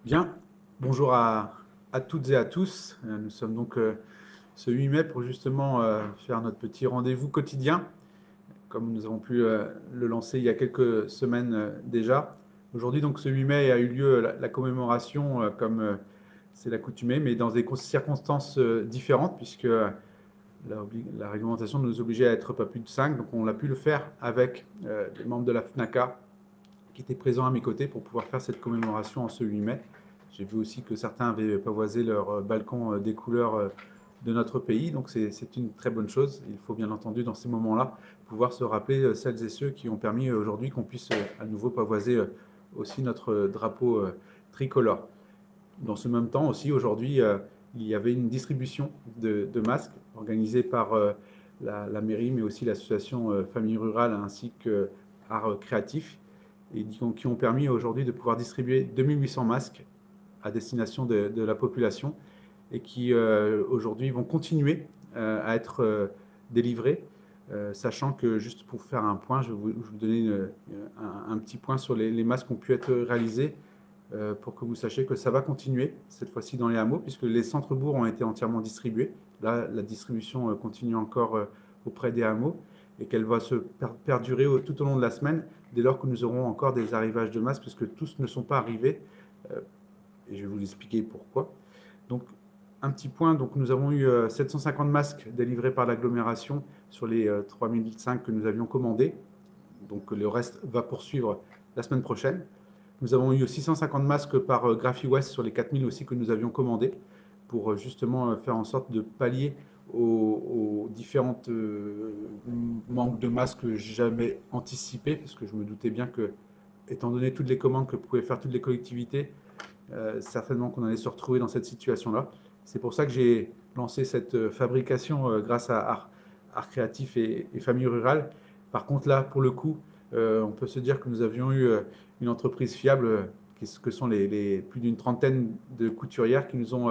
Bien, bonjour à toutes et à tous. Nous sommes donc ce 8 mai pour justement faire notre petit rendez-vous quotidien, comme nous avons pu le lancer il y a quelques semaines déjà. Aujourd'hui, donc ce 8 mai a eu lieu la commémoration, comme c'est l'accoutumée, mais dans des circonstances différentes, puisque la réglementation nous obligeait à être pas plus de 5, donc on a pu le faire avec les membres de la FNACA qui étaient présents à mes côtés pour pouvoir faire cette commémoration en ce 8 mai. J'ai vu aussi que certains avaient pavoisé leur balcon des couleurs de notre pays, donc c'est une très bonne chose. Il faut bien entendu dans ces moments-là pouvoir se rappeler celles et ceux qui ont permis aujourd'hui qu'on puisse à nouveau pavoiser aussi notre drapeau tricolore. Dans ce même temps aussi, aujourd'hui, il y avait une distribution de masques organisée par la mairie, mais aussi l'association Famille Rurale ainsi que Art Créatif, et qui ont permis aujourd'hui de pouvoir distribuer 2800 masques à destination de la population et qui aujourd'hui vont continuer à être délivrés, sachant que juste pour faire un point, je vais vous donner un petit point sur les masques qui ont pu être réalisés pour que vous sachiez que ça va continuer, cette fois-ci dans les hameaux, puisque les centres-bourgs ont été entièrement distribués. Là, la distribution continue encore auprès des hameaux et qu'elle va se perdurer tout au long de la semaine, dès lors que nous aurons encore des arrivages de masse, puisque tous ne sont pas arrivés, euh, et je vais vous expliquer pourquoi. Donc, un petit point, donc nous avons eu 750 masques délivrés par l'agglomération sur les 3005 que nous avions commandés. Donc le reste va poursuivre la semaine prochaine. Nous avons eu 650 masques par Graphi West sur les 4000 aussi que nous avions commandés pour justement faire en sorte de pallier aux différentes manques de masques jamais anticipés, parce que je me doutais bien que, étant donné toutes les commandes que pouvaient faire toutes les collectivités, certainement qu'on allait se retrouver dans cette situation-là. C'est pour ça que j'ai lancé cette fabrication grâce à Art Créatif et Famille Rurale. Par contre, là, pour le coup, on peut se dire que nous avions eu une entreprise fiable, que sont plus d'une trentaine de couturières qui nous ont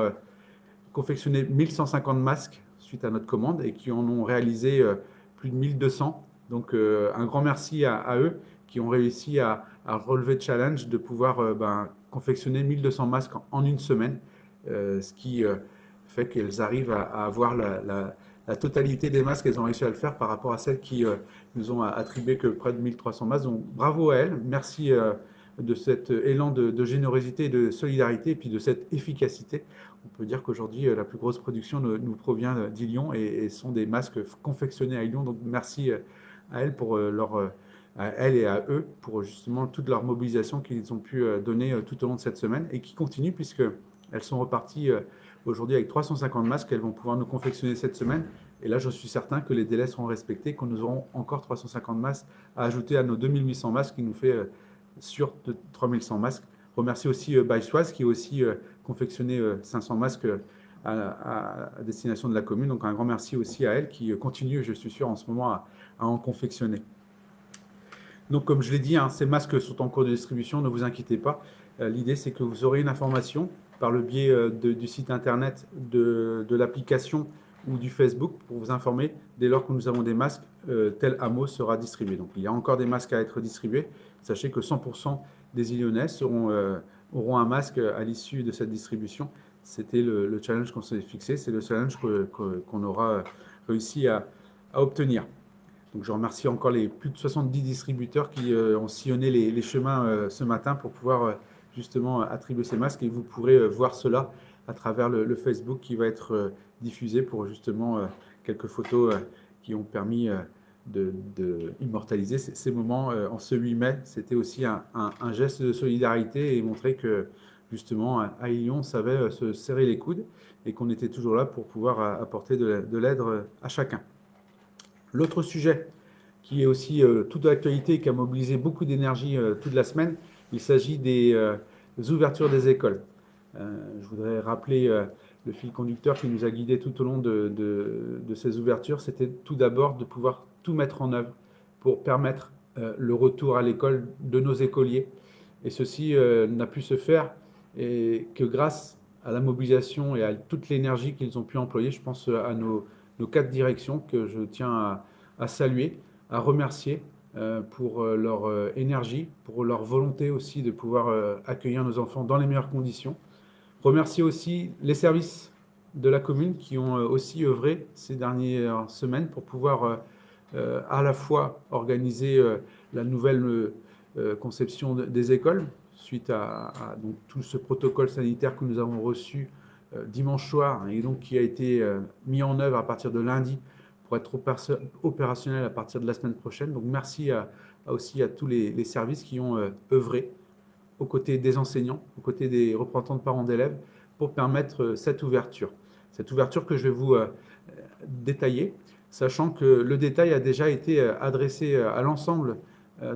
confectionné 1150 masques suite à notre commande et qui en ont réalisé plus de 1200. Donc un grand merci à eux qui ont réussi à relever le challenge de pouvoir confectionner 1200 masques en une semaine, ce qui fait qu'elles arrivent à avoir la totalité des masques qu'elles ont réussi à le faire par rapport à celles qui nous ont attribué que près de 1300 masques. Donc bravo à elles, merci de cet élan de générosité et de solidarité et puis de cette efficacité. On peut dire qu'aujourd'hui, la plus grosse production nous provient d'Ilion et sont des masques confectionnés à Lyon. Donc merci à elles pour à elles et à eux pour justement toute leur mobilisation qu'ils ont pu donner tout au long de cette semaine et qui continue puisque elles sont reparties aujourd'hui avec 350 masques qu'elles vont pouvoir nous confectionner cette semaine. Et là, je suis certain que les délais seront respectés, qu'on nous aurons encore 350 masques à ajouter à nos 2800 masques qui nous fait sur de 3100 masques. Remercie aussi Baïsoise qui a aussi confectionné 500 masques à destination de la commune. Donc un grand merci aussi à elle qui continue, je suis sûr, en ce moment à en confectionner. Donc comme je l'ai dit, hein, ces masques sont en cours de distribution, ne vous inquiétez pas. L'idée c'est que vous aurez une information par le biais du site internet, de l'application ou du Facebook pour vous informer dès lors que nous avons des masques, tel hameau sera distribué. Donc il y a encore des masques à être distribués. Sachez que 100% des Illionais auront un masque à l'issue de cette distribution. C'était le challenge qu'on s'est fixé, c'est le challenge qu'on aura réussi à obtenir. Donc je remercie encore les plus de 70 distributeurs qui ont sillonné les chemins ce matin pour pouvoir justement attribuer ces masques et vous pourrez voir cela à travers le Facebook qui va être diffusé pour justement quelques photos qui ont permis immortaliser ces moments en ce 8 mai. C'était aussi un geste de solidarité et montrer que justement à Lyon on savait se serrer les coudes et qu'on était toujours là pour pouvoir apporter de l'aide à chacun. L'autre sujet qui est aussi toute d'actualité et qui a mobilisé beaucoup d'énergie toute la semaine, il s'agit des ouvertures des écoles. Je voudrais rappeler le fil conducteur qui nous a guidés tout au long de ces ouvertures, c'était tout d'abord de pouvoir tout mettre en œuvre pour permettre le retour à l'école de nos écoliers. Et ceci n'a pu se faire et que grâce à la mobilisation et à toute l'énergie qu'ils ont pu employer. Je pense à nos 4 directions que je tiens à saluer, à remercier pour leur énergie, pour leur volonté aussi de pouvoir accueillir nos enfants dans les meilleures conditions. Remercier aussi les services de la commune qui ont aussi œuvré ces dernières semaines pour pouvoir à la fois organiser la nouvelle conception des écoles suite à donc, tout ce protocole sanitaire que nous avons reçu dimanche soir et donc qui a été mis en œuvre à partir de lundi pour être opérationnel à partir de la semaine prochaine. Donc merci aussi à tous les services qui ont œuvré aux côtés des enseignants, aux côtés des représentants de parents d'élèves pour permettre cette ouverture. Cette ouverture que je vais vous détailler, sachant que le détail a déjà été adressé à l'ensemble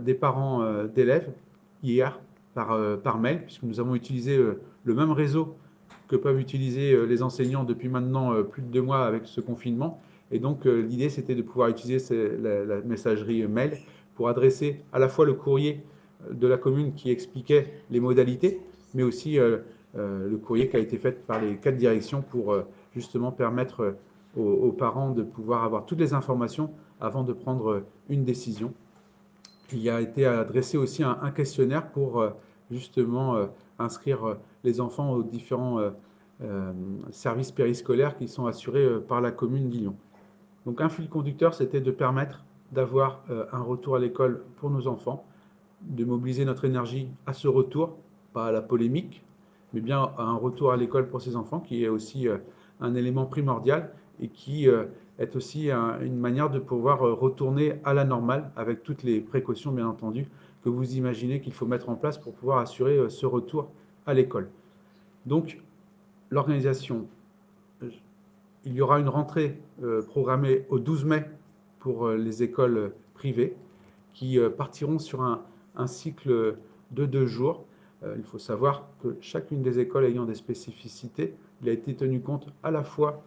des parents d'élèves hier par mail, puisque nous avons utilisé le même réseau que peuvent utiliser les enseignants depuis maintenant plus de 2 mois avec ce confinement. Et donc l'idée c'était de pouvoir utiliser la messagerie mail pour adresser à la fois le courrier de la commune qui expliquait les modalités, mais aussi le courrier qui a été fait par les 4 directions pour justement permettre aux parents de pouvoir avoir toutes les informations avant de prendre une décision. Il a été adressé aussi un questionnaire pour justement inscrire les enfants aux différents services périscolaires qui sont assurés par la commune d'Illon. Donc un fil conducteur, c'était de permettre d'avoir un retour à l'école pour nos enfants, de mobiliser notre énergie à ce retour, pas à la polémique, mais bien à un retour à l'école pour ces enfants, qui est aussi un élément primordial et qui est aussi une manière de pouvoir retourner à la normale avec toutes les précautions, bien entendu, que vous imaginez qu'il faut mettre en place pour pouvoir assurer ce retour à l'école. Donc, l'organisation, il y aura une rentrée programmée au 12 mai pour les écoles privées qui partiront sur un cycle de 2 jours. Il faut savoir que chacune des écoles ayant des spécificités, il a été tenu compte à la fois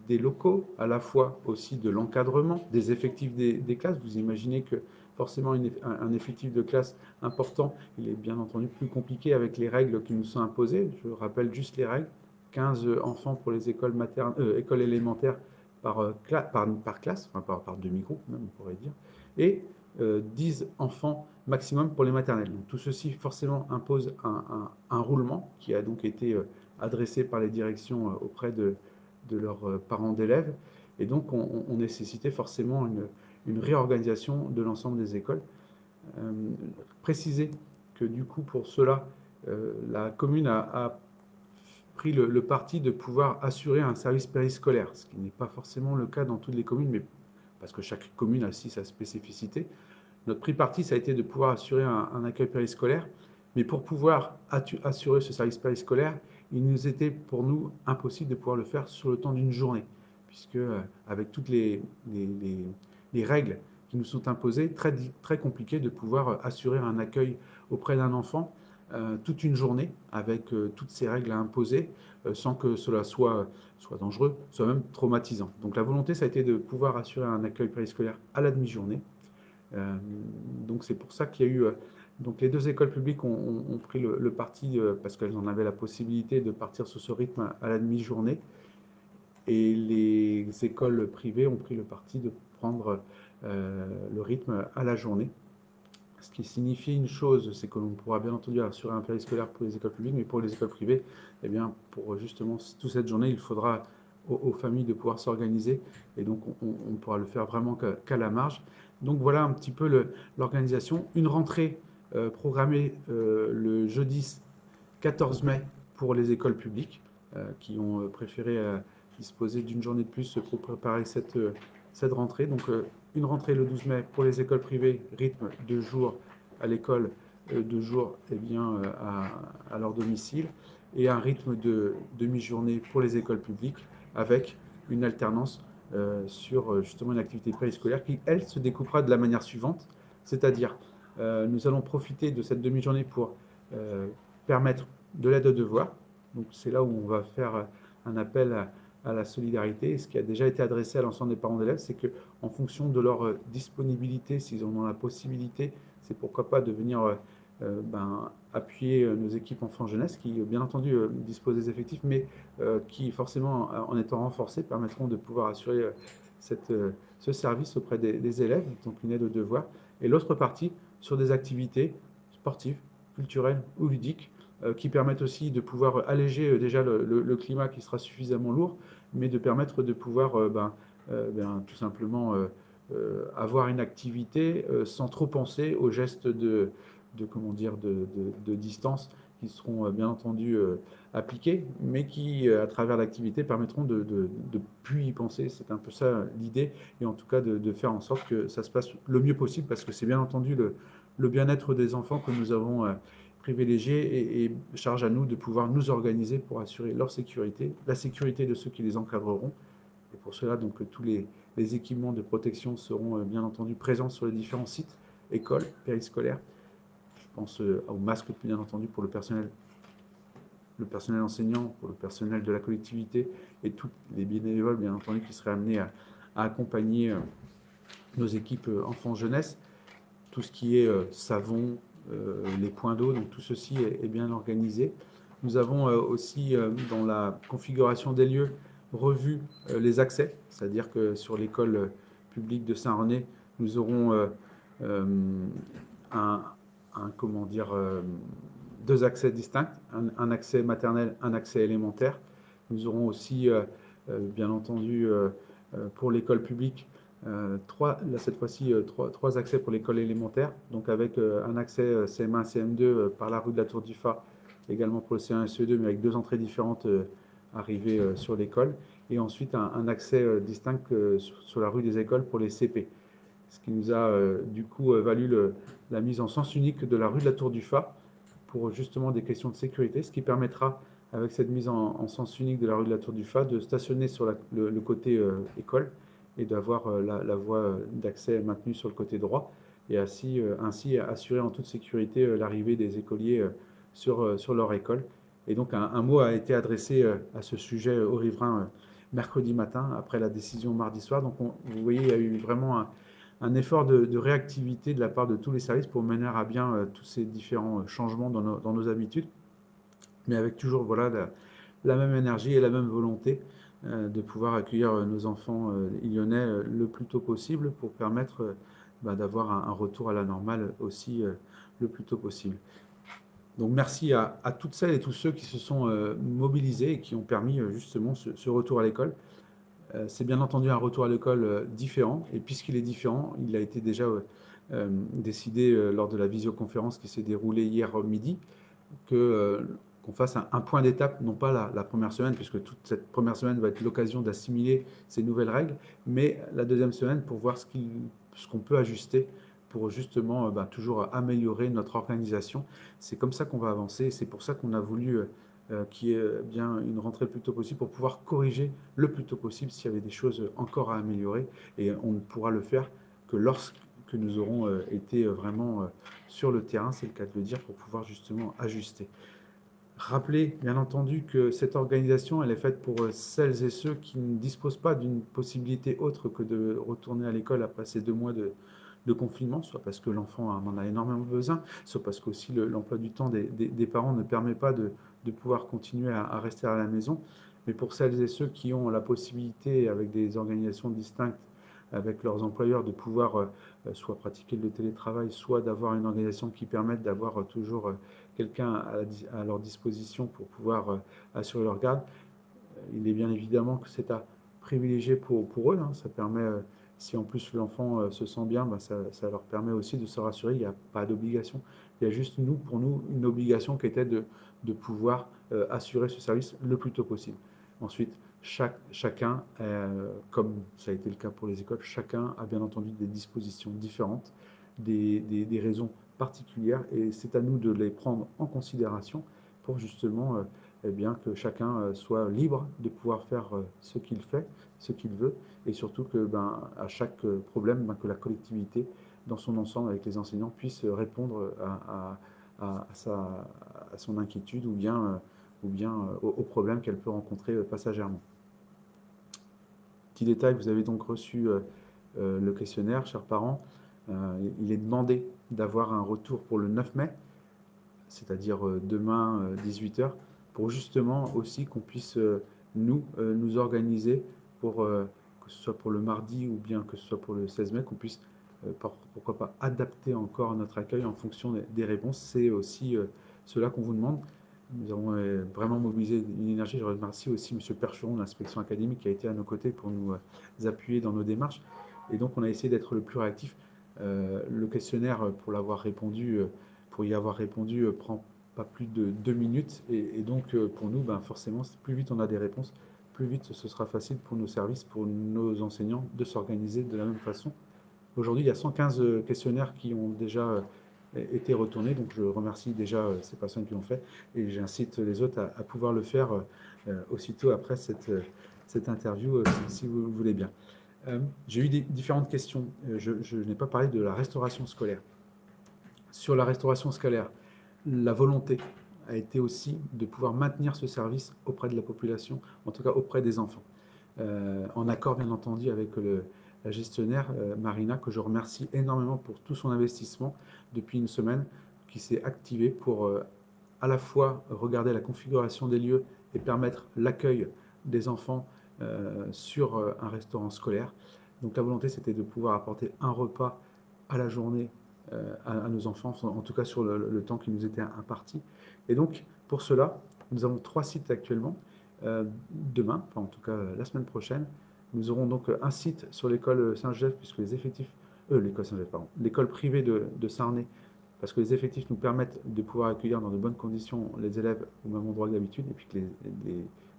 des locaux, à la fois aussi de l'encadrement, des effectifs des classes. Vous imaginez que forcément un effectif de classe important, il est bien entendu plus compliqué avec les règles qui nous sont imposées. Je rappelle juste les règles. 15 enfants pour les écoles, écoles élémentaires par classe, enfin par demi-groupe même, on pourrait dire, et 10 enfants maximum pour les maternelles. Donc, tout ceci forcément impose un roulement qui a donc été adressé par les directions auprès de leurs parents d'élèves. Et donc, on nécessitait forcément une réorganisation de l'ensemble des écoles. Préciser que du coup, pour cela, la commune a pris le parti de pouvoir assurer un service périscolaire, ce qui n'est pas forcément le cas dans toutes les communes, mais parce que chaque commune a aussi sa spécificité. Notre pris parti, ça a été de pouvoir assurer un accueil périscolaire, mais pour pouvoir assurer ce service périscolaire, il nous était pour nous impossible de pouvoir le faire sur le temps d'une journée, puisque avec toutes les règles qui nous sont imposées, très compliqué de pouvoir assurer un accueil auprès d'un enfant toute une journée avec toutes ces règles à imposer sans que cela soit dangereux, soit même traumatisant. Donc la volonté, ça a été de pouvoir assurer un accueil périscolaire à la demi-journée. Donc c'est pour ça qu'il y a eu donc les 2 écoles publiques ont pris le parti parce qu'elles en avaient la possibilité de partir sur ce rythme à la demi-journée, et les écoles privées ont pris le parti de prendre le rythme à la journée. Ce qui signifie une chose, c'est que l'on pourra bien entendu assurer un périscolaire pour les écoles publiques, mais pour les écoles privées, eh bien, pour justement toute cette journée, il faudra aux familles de pouvoir s'organiser, et donc on pourra le faire vraiment qu'à la marge. Donc voilà un petit peu l'organisation. Une rentrée programmée le jeudi 14 mai pour les écoles publiques qui ont préféré disposer d'une journée de plus pour préparer cette rentrée. Donc une rentrée le 12 mai pour les écoles privées, rythme 2 jours à l'école, 2 jours eh bien, à leur domicile, et un rythme de demi-journée pour les écoles publiques avec une alternance sur justement une activité périscolaire qui, elle, se découpera de la manière suivante, c'est-à-dire nous allons profiter de cette demi-journée pour permettre de l'aide aux devoirs. Donc c'est là où on va faire un appel à la solidarité. Et ce qui a déjà été adressé à l'ensemble des parents d'élèves, c'est qu'en fonction de leur disponibilité, s'ils en ont la possibilité, c'est pourquoi pas de venir appuyer nos équipes enfants-jeunesse qui, bien entendu, disposent des effectifs, mais qui, forcément, en étant renforcés, permettront de pouvoir assurer ce service auprès des élèves, donc une aide aux devoirs, et l'autre partie sur des activités sportives, culturelles ou ludiques, qui permettent aussi de pouvoir alléger déjà le climat qui sera suffisamment lourd, mais de permettre de pouvoir tout simplement avoir une activité sans trop penser aux gestes comment dire, de distance qui seront bien entendu appliqués, mais qui, à travers l'activité, permettront de plus y penser. C'est un peu ça l'idée, et en tout cas de faire en sorte que ça se passe le mieux possible, parce que c'est bien entendu le bien-être des enfants que nous avons privilégié, et charge à nous de pouvoir nous organiser pour assurer leur sécurité, la sécurité de ceux qui les encadreront. Et pour cela, donc, tous les équipements de protection seront bien entendu présents sur les différents sites, écoles, périscolaires. Je pense aux masques, bien entendu, pour le personnel enseignant, pour le personnel de la collectivité et tous les bénévoles, bien entendu, qui seraient amenés à accompagner nos équipes enfants-jeunesse. Tout ce qui est savon, les points d'eau, donc tout ceci est bien organisé. Nous avons aussi, dans la configuration des lieux, revu les accès, c'est-à-dire que sur l'école publique de Saint-René, nous aurons un, comment dire, deux accès distincts, un accès maternel, un accès élémentaire. Nous aurons aussi, bien entendu, pour l'école publique, cette fois-ci, trois accès pour l'école élémentaire, donc avec un accès CM1, CM2 par la rue de la Tour du Fa, également pour le CE1 et CE2, mais avec deux entrées différentes arrivées sur l'école, et ensuite un accès distinct sur la rue des écoles pour les CP, ce qui nous a du coup valu la mise en sens unique de la rue de la Tour du Fa pour justement des questions de sécurité, ce qui permettra, avec cette mise en sens unique de la rue de la Tour du Fa, de stationner sur le côté école et d'avoir la voie d'accès maintenue sur le côté droit, et ainsi assurer en toute sécurité l'arrivée des écoliers sur leur école. Et donc un mot a été adressé à ce sujet aux riverains mercredi matin, après la décision mardi soir. Donc vous voyez, il y a eu vraiment un effort de réactivité de la part de tous les services pour mener à bien tous ces différents changements dans nos habitudes, mais avec toujours voilà, la même énergie et la même volonté de pouvoir accueillir nos enfants lyonnais le plus tôt possible pour permettre d'avoir un retour à la normale aussi le plus tôt possible. Donc merci à toutes celles et tous ceux qui se sont mobilisés et qui ont permis justement ce retour à l'école. C'est bien entendu un retour à l'école différent, et puisqu'il est différent, il a été déjà décidé lors de la visioconférence qui s'est déroulée hier midi, qu'on fasse un point d'étape, non pas la première semaine, puisque toute cette première semaine va être l'occasion d'assimiler ces nouvelles règles, mais la deuxième semaine pour voir ce qu'on peut ajuster pour justement toujours améliorer notre organisation. C'est comme ça qu'on va avancer, et c'est pour ça qu'on a voulu qu'il y ait bien une rentrée le plus tôt possible pour pouvoir corriger le plus tôt possible s'il y avait des choses encore à améliorer, et on ne pourra le faire que lorsque nous aurons été vraiment sur le terrain, c'est le cas de le dire, pour pouvoir justement ajuster. Rappelez bien entendu que cette organisation, elle est faite pour celles et ceux qui ne disposent pas d'une possibilité autre que de retourner à l'école après ces 2 mois de confinement, soit parce que l'enfant en a énormément besoin, soit parce qu'aussi l'emploi du temps des parents ne permet pas de pouvoir continuer à rester à la maison. Mais pour celles et ceux qui ont la possibilité, avec des organisations distinctes, avec leurs employeurs, de pouvoir soit pratiquer le télétravail, soit d'avoir une organisation qui permette d'avoir toujours quelqu'un à leur disposition pour pouvoir assurer leur garde, il est bien évidemment que c'est à privilégier pour eux. Hein. Ça permet, si en plus l'enfant se sent bien, ça leur permet aussi de se rassurer. Il n'y a pas d'obligation. Il y a juste pour nous, une obligation qui était de pouvoir assurer ce service le plus tôt possible. Ensuite, chacun, comme ça a été le cas pour les écoles, chacun a bien entendu des dispositions différentes, des raisons particulières, et c'est à nous de les prendre en considération pour justement eh bien, que chacun soit libre de pouvoir faire ce qu'il fait, ce qu'il veut, et surtout que à chaque problème, que la collectivité, dans son ensemble avec les enseignants, puisse répondre à son inquiétude, ou bien aux problèmes qu'elle peut rencontrer passagèrement. Petit détail, vous avez donc reçu le questionnaire, chers parents. Il est demandé d'avoir un retour pour le 9 mai, c'est-à-dire demain 18 h, pour justement aussi qu'on puisse nous organiser pour que ce soit pour le mardi ou bien que ce soit pour le 16 mai, qu'on puisse, pourquoi pas, adapter encore notre accueil en fonction des réponses. C'est aussi cela qu'on vous demande. Nous avons vraiment mobilisé une énergie. Je remercie aussi M. Percheron de l'inspection académique qui a été à nos côtés pour nous appuyer dans nos démarches. Et donc, on a essayé d'être le plus réactif. Le questionnaire, pour y avoir répondu, prend pas plus de 2 minutes. Et donc, pour nous, ben, forcément, plus vite on a des réponses, plus vite ce sera facile pour nos services, pour nos enseignants de s'organiser de la même façon. Aujourd'hui, il y a 115 questionnaires qui ont déjà été retournés, donc je remercie déjà ces personnes qui l'ont fait, et j'incite les autres à pouvoir le faire aussitôt après cette interview, si vous le voulez bien. J'ai eu différentes questions. Je n'ai pas parlé de la restauration scolaire. Sur la restauration scolaire, la volonté a été aussi de pouvoir maintenir ce service auprès de la population, en tout cas auprès des enfants. En accord bien entendu avec la gestionnaire Marina, que je remercie énormément pour tout son investissement depuis une semaine, qui s'est activée pour à la fois regarder la configuration des lieux et permettre l'accueil des enfants sur un restaurant scolaire. Donc la volonté, c'était de pouvoir apporter un repas à la journée à nos enfants, en tout cas sur le temps qui nous était imparti. Et donc, pour cela, nous avons 3 sites actuellement. Demain, enfin en tout cas la semaine prochaine, nous aurons donc un site sur l'école Saint-Joseph, puisque les effectifs, l'école Saint-Joseph, pardon, l'école privée de Sarney, parce que les effectifs nous permettent de pouvoir accueillir dans de bonnes conditions les élèves au même endroit que d'habitude, et puis que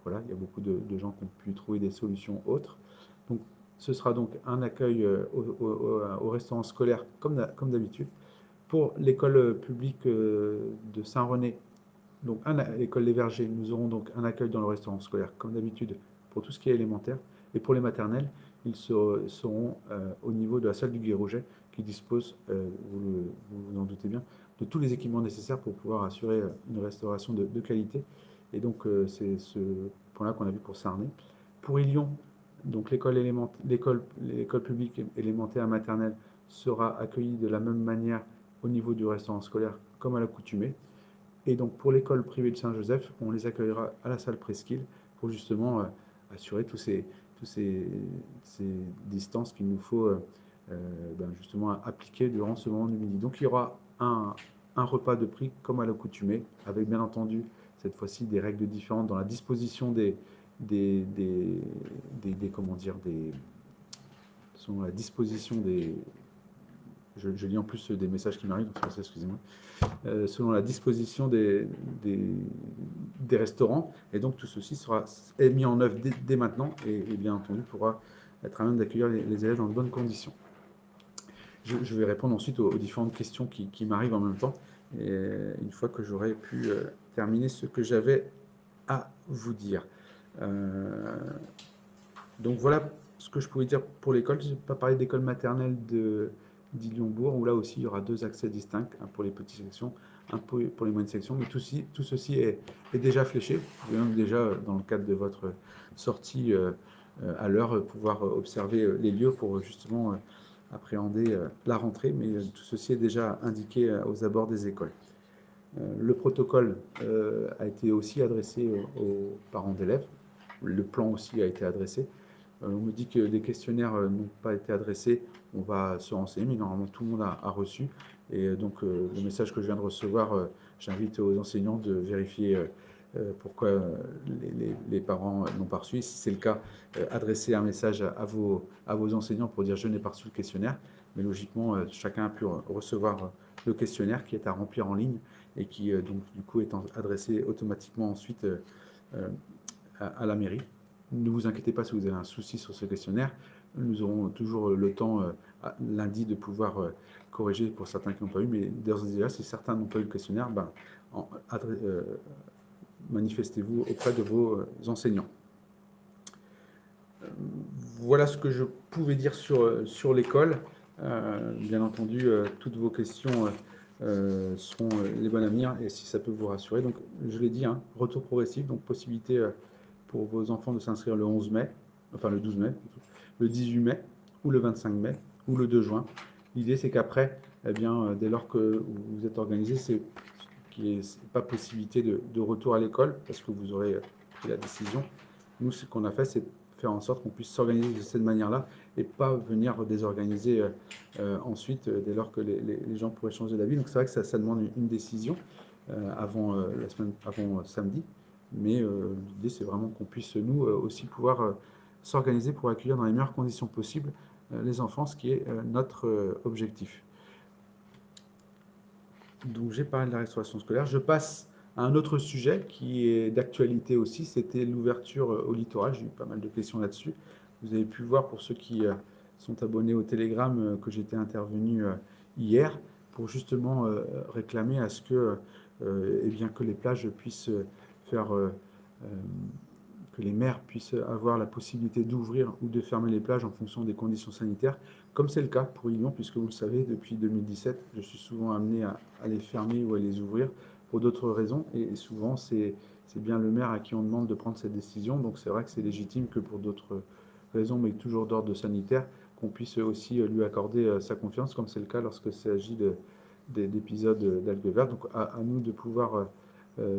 voilà, il y a beaucoup de gens qui ont pu trouver des solutions autres. Donc, ce sera donc un accueil au restaurant scolaire comme d'habitude. Pour l'école publique de Saint-René, donc l'école des Vergers, nous aurons donc un accueil dans le restaurant scolaire comme d'habitude pour tout ce qui est élémentaire. Et pour les maternelles, ils seront au niveau de la salle du Guy Rouget qui dispose, vous vous en doutez bien, de tous les équipements nécessaires pour pouvoir assurer une restauration de qualité. Et donc c'est ce point-là qu'on a vu pour Sarney. Pour Ilion, donc l'école publique élémentaire maternelle sera accueillie de la même manière au niveau du restaurant scolaire comme à l'accoutumée. Et donc pour l'école privée de Saint-Joseph, on les accueillera à la salle Presqu'île pour justement assurer tous ces distances qu'il nous faut justement appliquer durant ce moment du midi. Donc il y aura un repas de prix comme à l'accoutumée, avec bien entendu cette fois-ci des règles différentes dans la disposition comment dire, selon la disposition des. Je lis en plus des messages qui m'arrivent, donc c'est pour ça, excusez-moi. Selon la disposition des restaurants. Et donc tout ceci sera mis en œuvre dès maintenant et bien entendu pourra être à même d'accueillir les élèves dans de bonnes conditions. Je vais répondre ensuite aux différentes questions qui m'arrivent en même temps, et une fois que j'aurai pu terminer ce que j'avais à vous dire. Donc voilà ce que je pouvais dire pour l'école. Je n'ai pas parlé d'école maternelle d'Ilion-Bourg, où là aussi il y aura 2 accès distincts, un pour les petites sections, un pour les moyennes sections, mais tout ceci est déjà fléché. Vous pouvez donc déjà, dans le cadre de votre sortie à l'heure, pouvoir observer les lieux pour justement appréhender la rentrée, mais tout ceci est déjà indiqué aux abords des écoles. Le protocole a été aussi adressé aux parents d'élèves, le plan aussi a été adressé. On me dit que des questionnaires n'ont pas été adressés, on va se renseigner, mais normalement tout le monde a reçu. Et donc le message que je viens de recevoir, j'invite aux enseignants de vérifier pourquoi les parents n'ont pas reçu. Si c'est le cas, adressez un message à vos enseignants pour dire je n'ai pas reçu le questionnaire. Mais logiquement, chacun a pu recevoir le questionnaire qui est à remplir en ligne et qui donc du coup est adressé automatiquement ensuite à la mairie. Ne vous inquiétez pas si vous avez un souci sur ce questionnaire. Nous aurons toujours le temps lundi de pouvoir corriger pour certains qui n'ont pas eu, mais d'ores et déjà, si certains n'ont pas eu le questionnaire, manifestez-vous auprès de vos enseignants. Voilà ce que je pouvais dire sur l'école. Bien entendu, toutes vos questions seront les bonnes à venir, et si ça peut vous rassurer. Donc, je l'ai dit, retour progressif, donc possibilité pour vos enfants de s'inscrire le 11 mai, enfin le 12 mai, le 18 mai, ou le 25 mai, ou le 2 juin. L'idée, c'est qu'après, eh bien, dès lors que vous êtes organisé, c'est qu'il n'y ait pas possibilité de retour à l'école, parce que vous aurez pris la décision. Nous, ce qu'on a fait, c'est faire en sorte qu'on puisse s'organiser de cette manière-là et pas venir désorganiser ensuite dès lors que les gens pourraient changer d'avis. Donc c'est vrai que ça demande une décision avant avant samedi, mais l'idée c'est vraiment qu'on puisse nous aussi pouvoir s'organiser pour accueillir dans les meilleures conditions possibles les enfants, ce qui est notre objectif. Donc j'ai parlé de la restauration scolaire. Je passe à un autre sujet qui est d'actualité aussi, c'était l'ouverture au littoral. J'ai eu pas mal de questions là-dessus. Vous avez pu voir pour ceux qui sont abonnés au Telegram que j'étais intervenu hier pour justement réclamer à ce que, eh bien, que les plages puissent faire que les maires puissent avoir la possibilité d'ouvrir ou de fermer les plages en fonction des conditions sanitaires, comme c'est le cas pour Lyon, puisque vous le savez, depuis 2017, je suis souvent amené à les fermer ou à les ouvrir pour d'autres raisons, et souvent c'est bien le maire à qui on demande de prendre cette décision, donc c'est vrai que c'est légitime que pour d'autres raisons, mais toujours d'ordre sanitaire, qu'on puisse aussi lui accorder sa confiance, comme c'est le cas lorsqu'il s'agit d'épisodes d'algues vertes. Donc à nous de pouvoir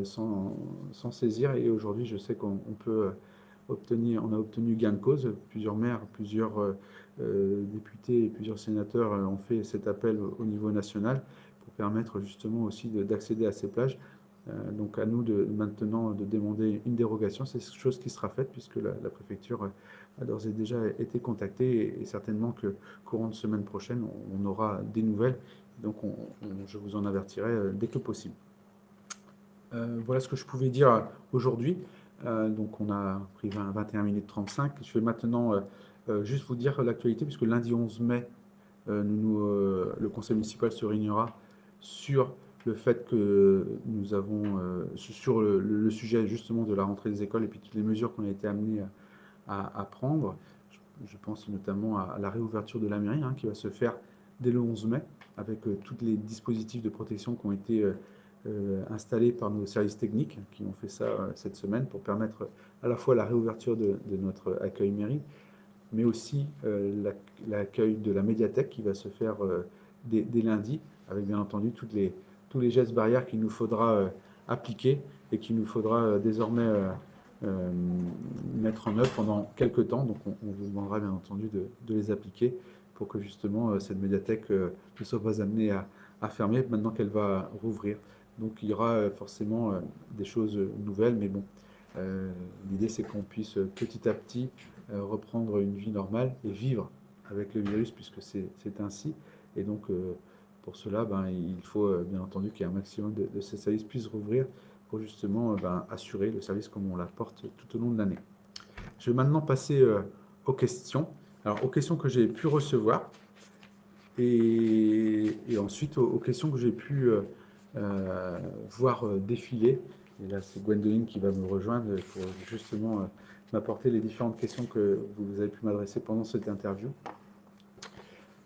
s'en saisir. Et aujourd'hui, je sais qu'on peut on a obtenu gain de cause. Plusieurs maires, plusieurs députés et plusieurs sénateurs ont fait cet appel au niveau national pour permettre justement aussi d'accéder à ces plages. Donc à nous maintenant de demander une dérogation. C'est quelque chose qui sera faite puisque la préfecture a d'ores et déjà été contactée et certainement que courant de semaine prochaine, on aura des nouvelles. Donc je vous en avertirai dès que possible. Voilà ce que je pouvais dire aujourd'hui. Donc on a pris 21 minutes 35. Je vais maintenant juste vous dire l'actualité, puisque lundi 11 mai, le conseil municipal se réunira sur le fait que nous avons, sur le sujet justement de la rentrée des écoles et puis toutes les mesures qu'on a été amenés à prendre. Je pense notamment à la réouverture de la mairie qui va se faire dès le 11 mai, avec tous les dispositifs de protection qui ont été installés par nos services techniques, qui ont fait ça cette semaine pour permettre à la fois la réouverture de notre accueil mairie, mais aussi l'accueil de la médiathèque qui va se faire dès lundi, avec bien entendu tous les gestes barrières qu'il nous faudra appliquer et qu'il nous faudra désormais mettre en œuvre pendant quelques temps. Donc on vous demandera bien entendu de les appliquer pour que justement cette médiathèque ne soit pas amenée à fermer maintenant qu'elle va rouvrir. Donc il y aura forcément des choses nouvelles, mais bon, l'idée c'est qu'on puisse petit à petit reprendre une vie normale et vivre avec le virus puisque c'est ainsi. Et donc pour cela, il faut bien entendu qu'il y ait un maximum de ces services puissent rouvrir pour justement assurer le service comme on l'apporte tout au long de l'année. Je vais maintenant passer aux questions. Alors aux questions que j'ai pu recevoir et ensuite aux questions que j'ai pu voir défiler. Et là, c'est Gwendoline qui va me rejoindre pour justement m'apporter les différentes questions que vous avez pu m'adresser pendant cette interview.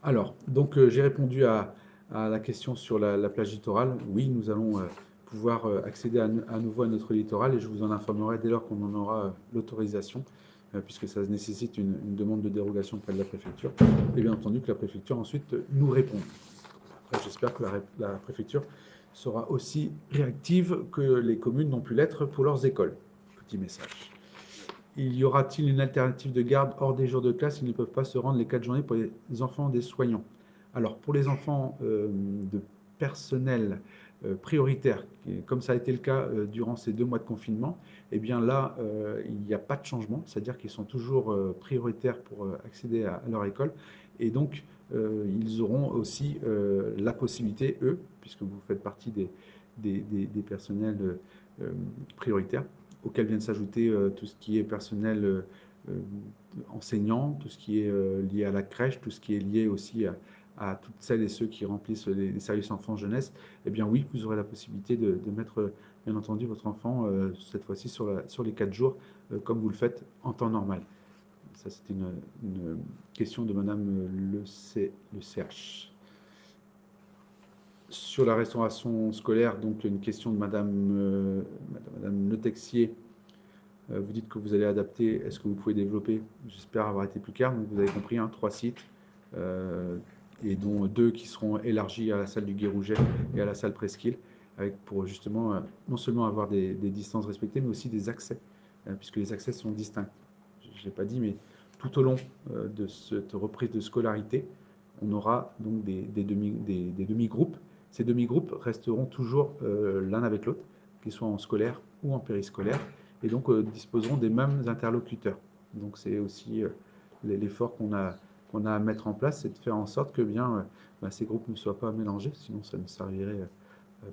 Alors, donc j'ai répondu à la question sur la plage littorale. Oui, nous allons pouvoir accéder à nouveau à notre littoral et je vous en informerai dès lors qu'on en aura l'autorisation, puisque ça nécessite une demande de dérogation auprès de la préfecture. Et bien entendu que la préfecture ensuite nous répond. J'espère que la préfecture sera aussi réactive que les communes n'ont pu l'être pour leurs écoles. Petit message. Y aura-t-il une alternative de garde hors des jours de classe? Ils ne peuvent pas se rendre les 4 journées pour les enfants des soignants. Alors, pour les enfants de personnel prioritaire, comme ça a été le cas durant ces 2 mois de confinement, eh bien là, il n'y a pas de changement, c'est-à-dire qu'ils sont toujours prioritaires pour accéder à leur école. Et donc, ils auront aussi la possibilité, eux, puisque vous faites partie des personnels prioritaires, auxquels viennent s'ajouter tout ce qui est personnel enseignant, tout ce qui est lié à la crèche, tout ce qui est lié aussi à toutes celles et ceux qui remplissent les services enfants-jeunesse. Eh bien oui, vous aurez la possibilité de mettre bien entendu votre enfant cette fois-ci sur les 4 jours, comme vous le faites en temps normal. Ça, c'était une question de Madame le CH. Sur la restauration scolaire, donc une question de Madame Le Texier. Vous dites que vous allez adapter. Est-ce que vous pouvez développer? J'espère avoir été plus clair. Donc vous avez compris, 3 sites, et dont 2 qui seront élargis à la salle du Guérouget et à la salle Presqu'île, pour justement non seulement avoir des distances respectées, mais aussi des accès, puisque les accès sont distincts. je ne l'ai pas dit, mais tout au long de cette reprise de scolarité, on aura donc des demi-groupes. Ces demi-groupes resteront toujours l'un avec l'autre, qu'ils soient en scolaire ou en périscolaire, et donc disposeront des mêmes interlocuteurs. Donc c'est aussi l'effort qu'on a à mettre en place, c'est de faire en sorte que ces groupes ne soient pas mélangés, sinon ça ne servirait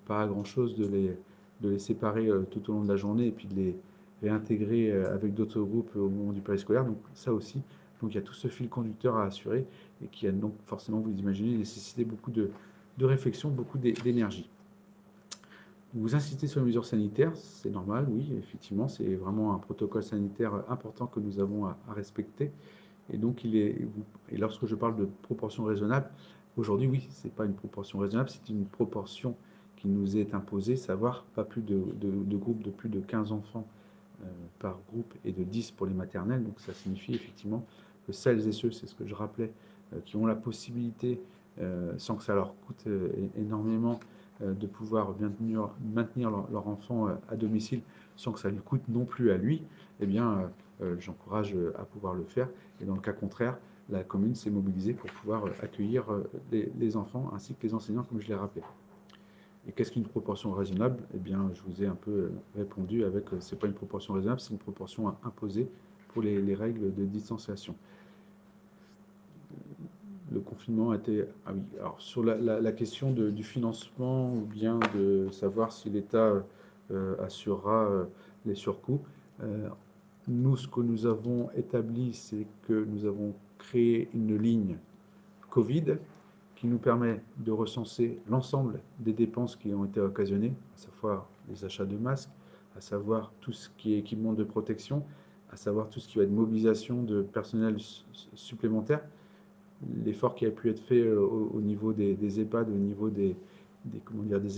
pas à grand-chose de les séparer tout au long de la journée et puis de les réintégrer avec d'autres groupes au moment du périscolaire. Donc ça aussi, donc il y a tout ce fil conducteur à assurer et qui a donc forcément, vous imaginez, nécessité beaucoup de réflexion, beaucoup d'énergie. Vous insistez sur les mesures sanitaires, c'est normal, oui, effectivement, c'est vraiment un protocole sanitaire important que nous avons à respecter. Et donc, et lorsque je parle de proportion raisonnable, aujourd'hui, oui, ce n'est pas une proportion raisonnable, c'est une proportion qui nous est imposée, savoir pas plus de groupes de plus de 15 enfants par groupe et de 10 pour les maternelles. Donc, ça signifie effectivement que celles et ceux, c'est ce que je rappelais, qui ont la possibilité, sans que ça leur coûte énormément, de pouvoir maintenir leur enfant à domicile sans que ça lui coûte non plus à lui, eh bien, j'encourage à pouvoir le faire. Et dans le cas contraire, la commune s'est mobilisée pour pouvoir accueillir les enfants ainsi que les enseignants, comme je l'ai rappelé. Et qu'est-ce qu'une proportion raisonnable? Eh bien, je vous ai un peu répondu avec c'est pas une proportion raisonnable, c'est une proportion imposée pour les règles de distanciation. Le confinement a été... Ah oui, alors sur la question du financement ou bien de savoir si l'État assurera les surcoûts, nous, ce que nous avons établi, c'est que nous avons créé une ligne Covid qui nous permet de recenser l'ensemble des dépenses qui ont été occasionnées, à savoir les achats de masques, à savoir tout ce qui est équipement de protection, à savoir tout ce qui va être mobilisation de personnel supplémentaire. L'effort qui a pu être fait au niveau des EHPAD, au niveau des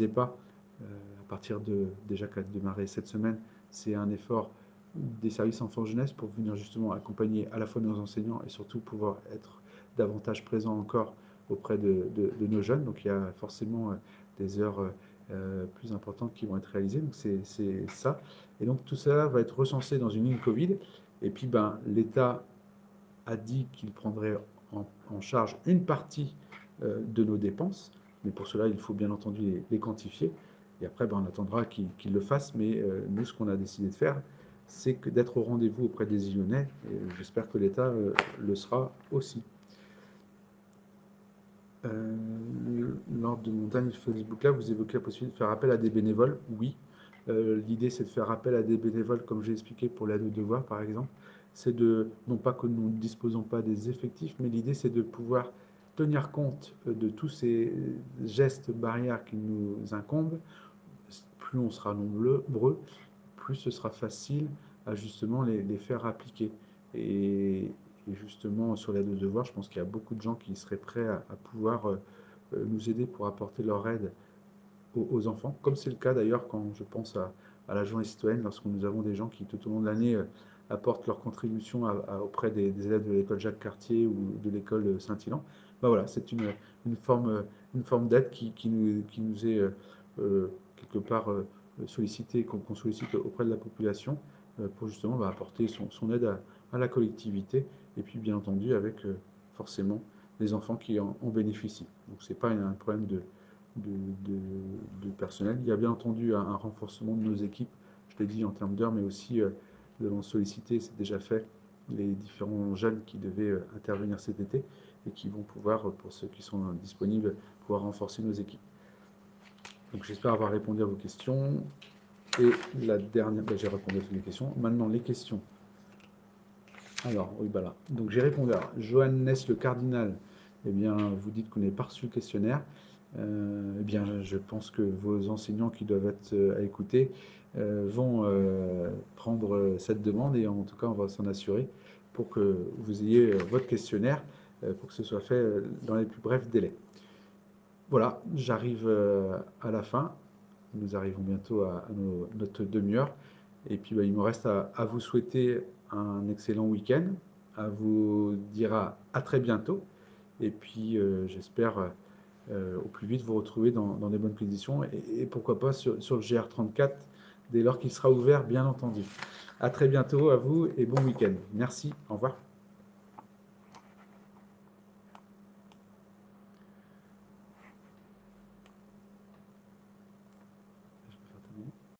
EHPA, à partir déjà qu'a démarré cette semaine, c'est un effort des services enfants-jeunesse pour venir justement accompagner à la fois nos enseignants et surtout pouvoir être davantage présents encore auprès de nos jeunes. Donc il y a forcément des heures plus importantes qui vont être réalisées. Donc c'est ça. Et donc tout ça va être recensé dans une ligne Covid. Et puis l'État a dit qu'il prendrait en charge une partie de nos dépenses. Mais pour cela, il faut bien entendu les quantifier. Et après, on attendra qu'il le fasse. Mais nous, ce qu'on a décidé de faire, c'est d'être au rendez-vous auprès des Lyonnais. Et j'espère que l'État le sera aussi. Lors de mon dernier Facebook là, vous évoquez la possibilité de faire appel à des bénévoles. Oui, l'idée c'est de faire appel à des bénévoles, comme j'ai expliqué pour l'aide aux devoirs par exemple. C'est non pas que nous ne disposons pas des effectifs, mais l'idée c'est de pouvoir tenir compte de tous ces gestes barrières qui nous incombent. Plus on sera nombreux, plus ce sera facile à justement les faire appliquer. Et justement, sur l'aide aux devoirs, je pense qu'il y a beaucoup de gens qui seraient prêts à pouvoir nous aider pour apporter leur aide aux enfants, comme c'est le cas d'ailleurs quand je pense à la journée citoyenne, lorsque nous avons des gens qui tout au long de l'année apportent leur contribution auprès des élèves de l'école Jacques Cartier ou de l'école Saint-Hilaire. Voilà, c'est une forme d'aide qui nous est quelque part sollicitée, qu'on sollicite auprès de la population pour justement apporter son aide à la collectivité et puis bien entendu avec forcément les enfants qui en bénéficient. Donc c'est pas un problème de personnel. Il y a bien entendu un renforcement de nos équipes, je l'ai dit en termes d'heures, mais aussi nous allons solliciter, c'est déjà fait, les différents jeunes qui devaient intervenir cet été et qui vont pouvoir, pour ceux qui sont disponibles, pouvoir renforcer nos équipes. Donc j'espère avoir répondu à vos questions. Et la dernière, j'ai répondu à toutes les questions. Maintenant, les questions. Alors, oui, là. Donc j'ai répondu à Johannes le cardinal. Eh bien, vous dites qu'on n'est pas reçu le questionnaire. Eh bien, je pense que vos enseignants qui doivent être à écouter vont prendre cette demande et en tout cas, on va s'en assurer pour que vous ayez votre questionnaire pour que ce soit fait dans les plus brefs délais. Voilà, j'arrive à la fin. Nous arrivons bientôt à notre demi-heure. Et puis, il me reste à vous souhaiter un excellent week-end, à vous dire à très bientôt. Et puis, j'espère au plus vite vous retrouver dans des bonnes conditions. Et pourquoi pas sur le GR34, dès lors qu'il sera ouvert, bien entendu. À très bientôt à vous et bon week-end. Merci, au revoir.